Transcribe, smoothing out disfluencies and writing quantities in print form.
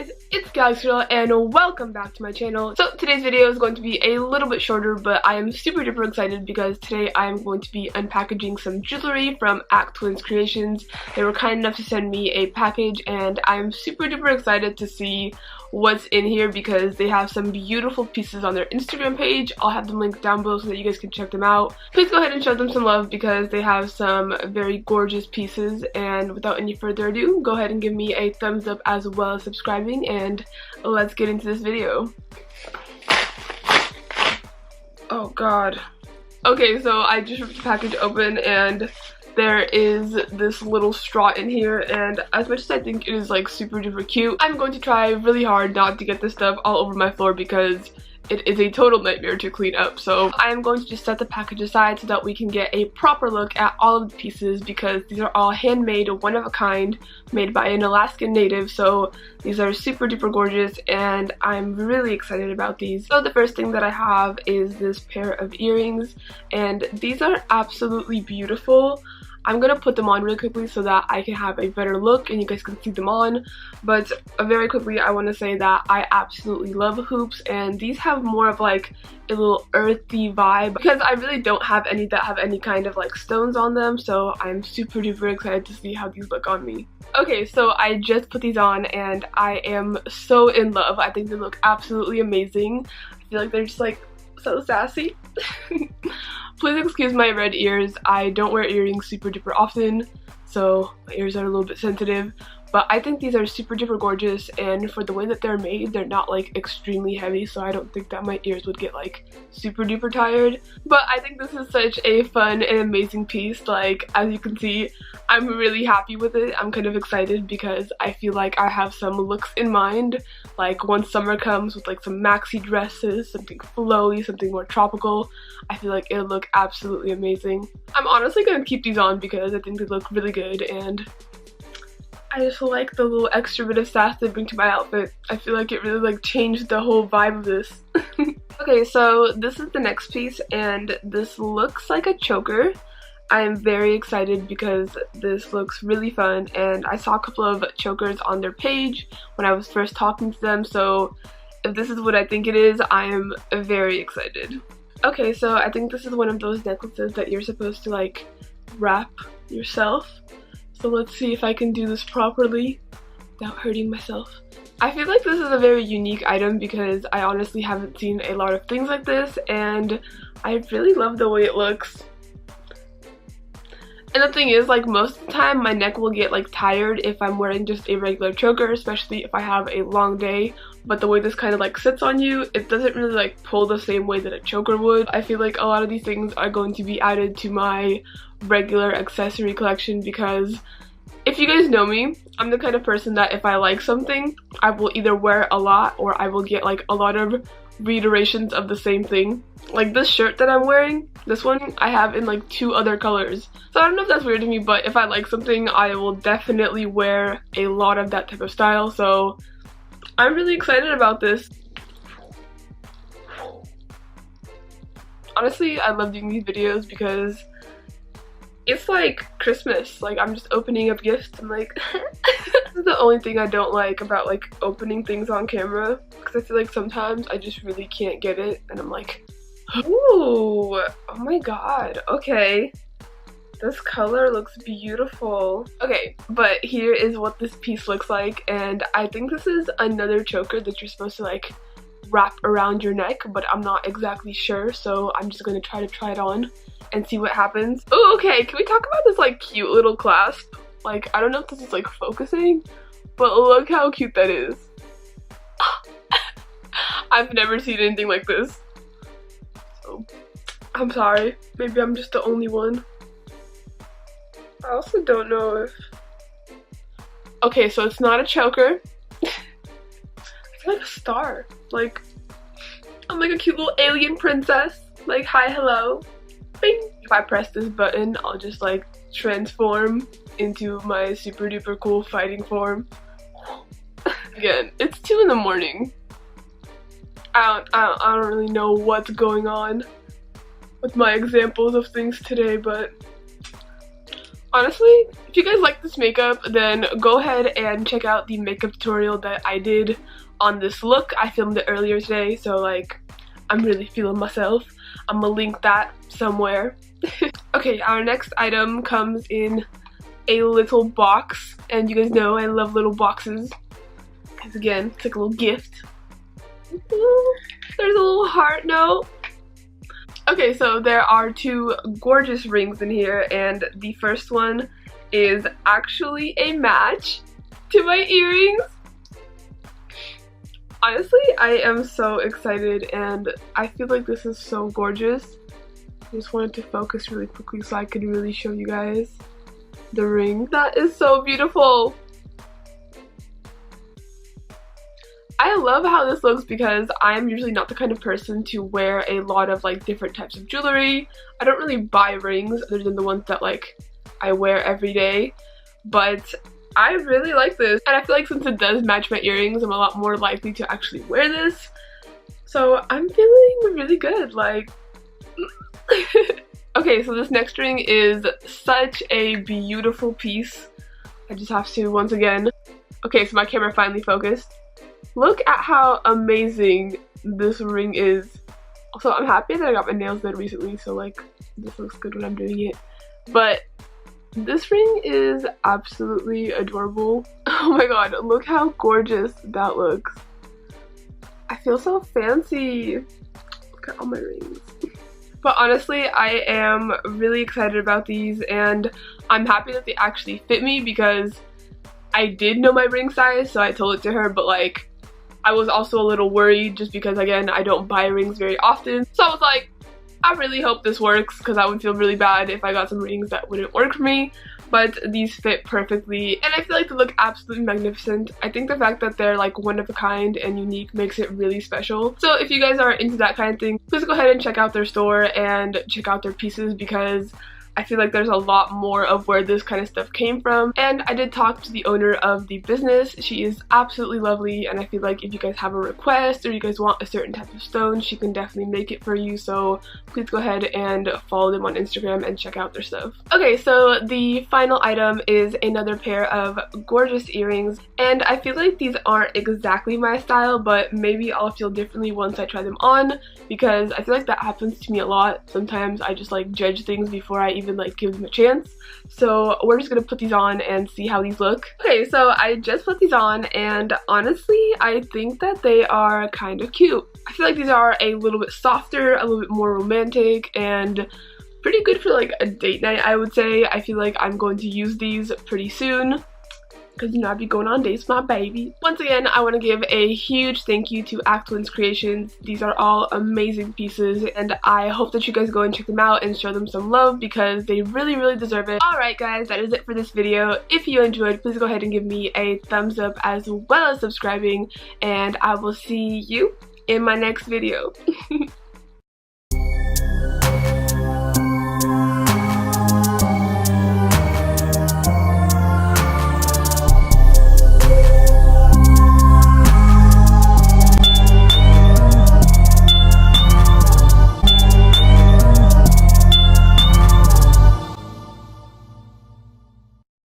guys, it's Galaxy Girl and welcome back to my channel. So today's video is going to be a little bit shorter, but I am super duper excited because today I am going to be unpackaging some jewelry from Act Twins Creations. They were kind enough to send me a package and I'm super duper excited to see what's in here because they have some beautiful pieces on their Instagram page. I'll have them linked down below so that you guys can check them out. Please go ahead and show them some love because they have some very gorgeous pieces, and without any further ado, go ahead and give me a thumbs up as well as subscribing, and let's get into this video. Oh god. Okay, so I just ripped the package open and there is this little straw in here, and as much as I think it is like super duper cute, I'm going to try really hard not to get this stuff all over my floor because it is a total nightmare to clean up. So I am going to just set the package aside so that we can get a proper look at all of the pieces because these are all handmade, one of a kind, made by an Alaskan native. So these are super duper gorgeous and I'm really excited about these. So the first thing that I have is this pair of earrings, and these are absolutely beautiful. I'm gonna put them on really quickly so that I can have a better look and you guys can see them on, but very quickly I want to say that I absolutely love hoops, and these have more of like a little earthy vibe because I really don't have any that have any kind of like stones on them, so I'm super duper excited to see how these look on me. Okay, so I just put these on and I am so in love. I think they look absolutely amazing. I feel like they're just like so sassy. Please excuse my red ears. I don't wear earrings super duper often, so my ears are a little bit sensitive. But I think these are super duper gorgeous, and for the way that they're made, they're not like extremely heavy, so I don't think that my ears would get like super duper tired. But I think this is such a fun and amazing piece. Like, as you can see, I'm really happy with it. I'm kind of excited because I feel like I have some looks in mind. Like once summer comes with like some maxi dresses, something flowy, something more tropical, I feel like it'll look absolutely amazing. I'm honestly gonna keep these on because I think they look really good, and I just like the little extra bit of sass they bring to my outfit. I feel like it really like changed the whole vibe of this. Okay, so this is the next piece, and this looks like a choker. I am very excited because this looks really fun, and I saw a couple of chokers on their page when I was first talking to them, so if this is what I think it is, I am very excited. Okay, so I think this is one of those necklaces that you're supposed to like wrap yourself. So let's see if I can do this properly without hurting myself. I feel like this is a very unique item because I honestly haven't seen a lot of things like this, and I really love the way it looks. And the thing is, like, most of the time my neck will get like tired if I'm wearing just a regular choker, especially if I have a long day. But the way this kind of like sits on you, it doesn't really like pull the same way that a choker would. I feel like a lot of these things are going to be added to my regular accessory collection because if you guys know me, I'm the kind of person that if I like something, I will either wear a lot or I will get like a lot of reiterations of the same thing. Like this shirt that I'm wearing, this one I have in like 2 other colors. So I don't know if that's weird to me, but if I like something, I will definitely wear a lot of that type of style. So I'm really excited about this. Honestly, I love doing these videos because it's like Christmas. Like, I'm just opening up gifts. I'm like, this is the only thing I don't like about like opening things on camera, because I feel like sometimes I just really can't get it and I'm like, ooh, oh my god, okay. This color looks beautiful. Okay, but here is what this piece looks like, and I think this is another choker that you're supposed to like wrap around your neck, but I'm not exactly sure, so I'm just gonna try it on and see what happens. Oh, okay, can we talk about this like cute little clasp? Like, I don't know if this is like focusing, but look how cute that is. I've never seen anything like this. So, I'm sorry. Maybe I'm just the only one. I also don't know if... Okay, so it's not a choker. It's like a star. Like, I'm like a cute little alien princess. Like, hi, hello. Bing. If I press this button, I'll just like transform into my super duper cool fighting form. Again, it's 2 in the morning. I don't really know what's going on with my examples of things today, but Honestly, if you guys like this makeup, then go ahead and check out the makeup tutorial that I did on this look. I filmed it earlier today, so like I'm really feeling myself. I'm gonna link that somewhere. Okay, our next item comes in a little box, and you guys know I love little boxes because again, it's like a little gift. Ooh, there's a little heart note. Okay, so there are two gorgeous rings in here, and the first one is actually a match to my earrings. Honestly, I am so excited, and I feel like this is so gorgeous. I just wanted to focus really quickly so I could really show you guys the ring. That is so beautiful. I love how this looks because I'm usually not the kind of person to wear a lot of like different types of jewelry. I don't really buy rings other than the ones that like I wear every day, but I really like this, and I feel like since it does match my earrings, I'm a lot more likely to actually wear this. So I'm feeling really good, like. Okay, so this next ring is such a beautiful piece. I just have to once again. Okay, so my camera finally focused. Look at how amazing this ring is. Also, I'm happy that I got my nails done recently, so like this looks good when I'm doing it. But this ring is absolutely adorable. Oh my god, look how gorgeous that looks. I feel so fancy. Look at all my rings. But honestly, I am really excited about these, and I'm happy that they actually fit me because I did know my ring size, so I told it to her, but like I was also a little worried just because again, I don't buy rings very often. So I was like, I really hope this works because I would feel really bad if I got some rings that wouldn't work for me. But these fit perfectly, and I feel like they look absolutely magnificent. I think the fact that they're like one of a kind and unique makes it really special. So if you guys are into that kind of thing, please go ahead and check out their store and check out their pieces because I feel like there's a lot more of where this kind of stuff came from. And I did talk to the owner of the business. She is absolutely lovely, and I feel like if you guys have a request or you guys want a certain type of stone, she can definitely make it for you. So please go ahead and follow them on Instagram and check out their stuff. Okay, so the final item is another pair of gorgeous earrings, and I feel like these aren't exactly my style, but maybe I'll feel differently once I try them on because I feel like that happens to me a lot. Sometimes I just like judge things before I even like give them a chance. So we're just gonna put these on and see how these look. Okay, so I just put these on, and honestly I think that they are kind of cute. I feel like these are a little bit softer, a little bit more romantic, and pretty good for like a date night, I would say. I feel like I'm going to use these pretty soon because you know I'd be going on dates with my baby. Once again, I want to give a huge thank you to Twins Creations. These are all amazing pieces, and I hope that you guys go and check them out and show them some love because they really, really deserve it. Alright guys, that is it for this video. If you enjoyed, please go ahead and give me a thumbs up as well as subscribing, and I will see you in my next video.